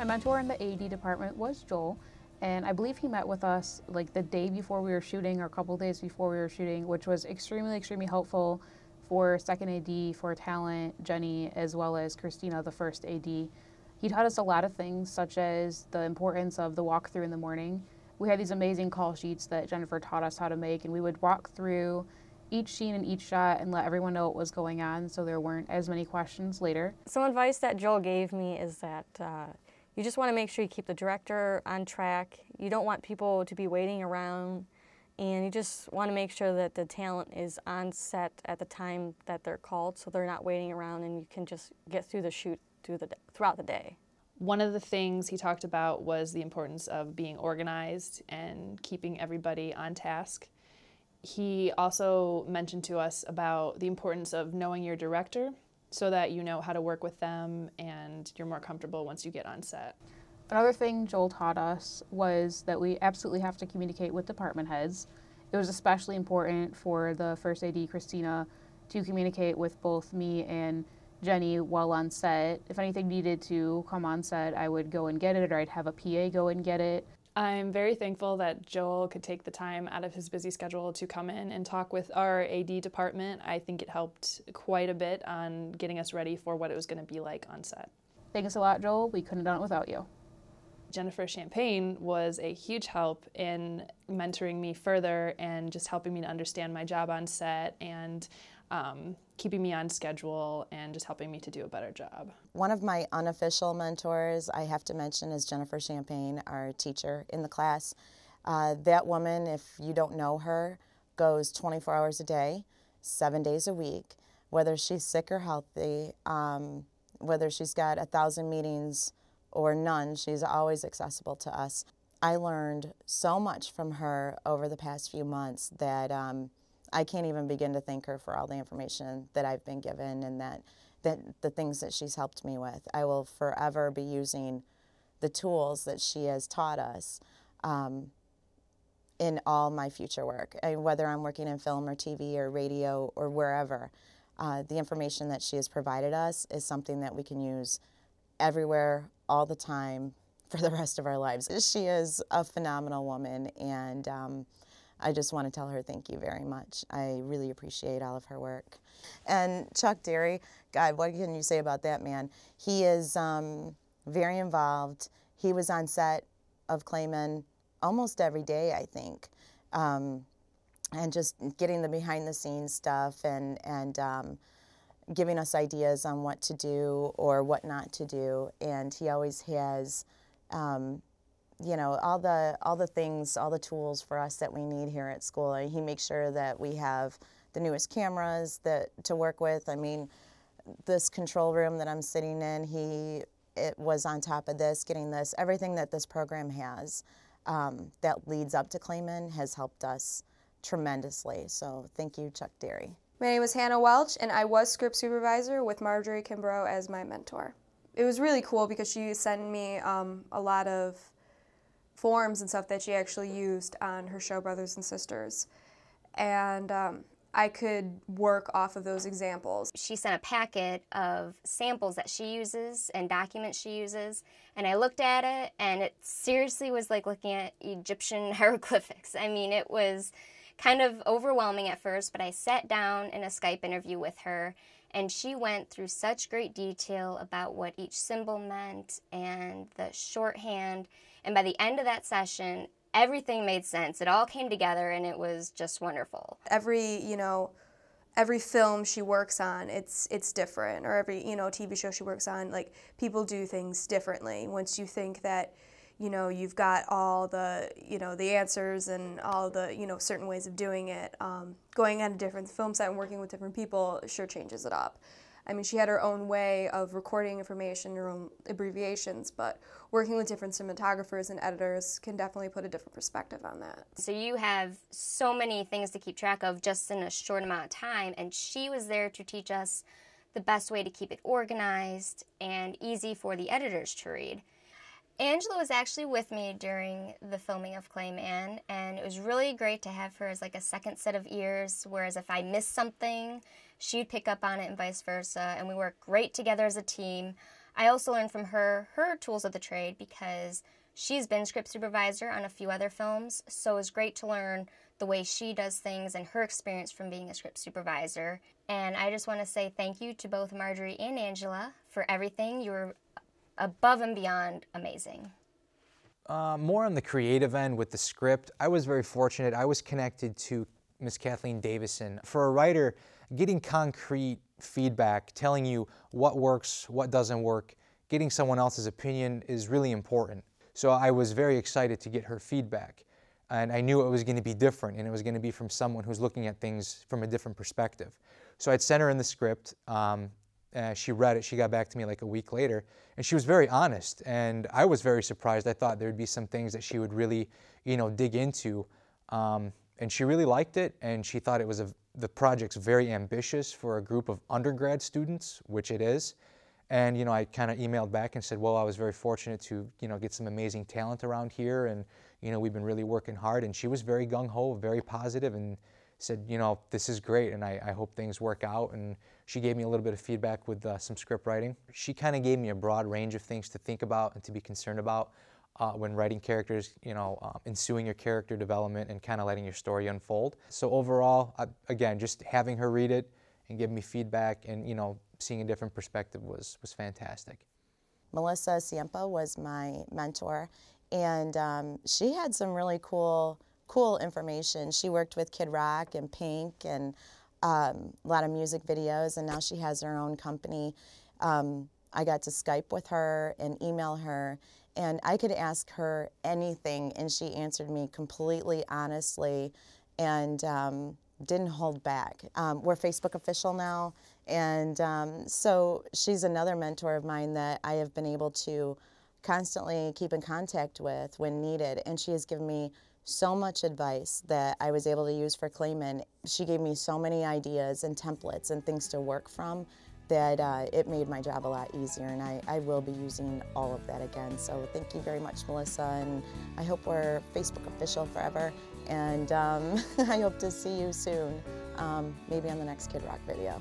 My mentor in the AD department was Joel, and I believe he met with us like the day before we were shooting or a couple days before we were shooting, which was extremely helpful for second AD, for talent, Jenny, as well as Christina, the first AD. He taught us a lot of things, such as the importance of the walkthrough in the morning. We had these amazing call sheets that Jennifer taught us how to make, and we would walk through each scene and each shot and let everyone know what was going on so there weren't as many questions later. Some advice that Joel gave me is that you just want to make sure you keep the director on track. You don't want people to be waiting around, and you just want to make sure that the talent is on set at the time that they're called so they're not waiting around and you can just get through the shoot throughout the day. One of the things he talked about was the importance of being organized and keeping everybody on task. He also mentioned to us about the importance of knowing your director so that you know how to work with them and you're more comfortable once you get on set. Another thing Joel taught us was that we absolutely have to communicate with department heads. It was especially important for the first AD, Christina, to communicate with both me and Jenny while on set. If anything needed to come on set, I would go and get it, or I'd have a PA go and get it. I'm very thankful that Joel could take the time out of his busy schedule to come in and talk with our AD department. I think it helped quite a bit on getting us ready for what it was going to be like on set. Thanks a lot, Joel. We couldn't have done it without you. Jennifer Champagne was a huge help in mentoring me further and just helping me to understand my job on set and keeping me on schedule and just helping me to do a better job. One of my unofficial mentors I have to mention is Jennifer Champagne, our teacher in the class. That woman, if you don't know her, goes 24 hours a day, 7 days a week, whether she's sick or healthy, whether she's got 1,000 meetings or none, she's always accessible to us. I learned so much from her over the past few months that I can't even begin to thank her for all the information that I've been given and that the things that she's helped me with. I will forever be using the tools that she has taught us in all my future work, whether I'm working in film or TV or radio or wherever. The information that she has provided us is something that we can use everywhere, all the time, for the rest of our lives. She is a phenomenal woman, and I just want to tell her thank you very much. I really appreciate all of her work. And Chuck Derry, God, what can you say about that man? He is very involved. He was on set of Clayman almost every day, I think, and just getting the behind-the-scenes stuff and giving us ideas on what to do or what not to do. And he always has you know, all the things, all the tools for us that we need here at school. He makes sure that we have the newest cameras to work with. I mean, this control room that I'm sitting in, it was on top of this, getting this, everything that this program has that leads up to Clayman has helped us tremendously. So thank you, Chuck Derry. My name is Hannah Welch, and I was script supervisor with Marjorie Kimbrough as my mentor. It was really cool because she sent me a lot of forms and stuff that she actually used on her show Brothers and Sisters, and I could work off of those examples. She sent a packet of samples that she uses and documents she uses, and I looked at it, and it seriously was like looking at Egyptian hieroglyphics. I mean, it was kind of overwhelming at first, but I sat down in a Skype interview with her, and she went through such great detail about what each symbol meant and the shorthand. And by the end of that session, everything made sense. It all came together, and it was just wonderful. Every film she works on, it's different. Or every, TV show she works on, like, people do things differently. Once you think that, you've got all the, the answers and all the, certain ways of doing it, going on a different film set and working with different people sure changes it up. I mean, she had her own way of recording information, her own abbreviations, but working with different cinematographers and editors can definitely put a different perspective on that. So you have so many things to keep track of just in a short amount of time, and she was there to teach us the best way to keep it organized and easy for the editors to read. Angela was actually with me during the filming of Clayman, and it was really great to have her as like a second set of ears, whereas if I missed something, she'd pick up on it and vice versa, and we worked great together as a team. I also learned from her tools of the trade because she's been script supervisor on a few other films, so it was great to learn the way she does things and her experience from being a script supervisor. And I just want to say thank you to both Marjorie and Angela for everything. You were above and beyond amazing. More on the creative end with the script, I was very fortunate. I was connected to Miss Kathleen Davison. For a writer, getting concrete feedback, telling you what works, what doesn't work, getting someone else's opinion is really important. So I was very excited to get her feedback. And I knew it was going to be different, and it was going to be from someone who's looking at things from a different perspective. So I'd sent her in the script. She read it. She got back to me like a week later, and she was very honest. And I was very surprised. I thought there'd be some things that she would really, dig into. And she really liked it, and she thought it was the project's very ambitious for a group of undergrad students, which it is. And I kind of emailed back and said, well, I was very fortunate to get some amazing talent around here, and we've been really working hard. And she was very gung-ho, very positive, and said, this is great, and I hope things work out. And she gave me a little bit of feedback with some script writing. She kind of gave me a broad range of things to think about and to be concerned about when writing characters, ensuing your character development and kind of letting your story unfold. So overall, again, just having her read it and give me feedback and, seeing a different perspective was fantastic. Melissa Ciampa was my mentor, and she had some really cool information. She worked with Kid Rock and Pink and a lot of music videos, and now she has her own company. I got to Skype with her and email her, and I could ask her anything, and she answered me completely honestly and didn't hold back. We're Facebook official now, and so she's another mentor of mine that I have been able to constantly keep in contact with when needed, and she has given me so much advice that I was able to use for Clayman. She gave me so many ideas and templates and things to work from that it made my job a lot easier, and I will be using all of that again. So thank you very much, Melissa, and I hope we're Facebook official forever, and I hope to see you soon, maybe on the next Kid Rock video.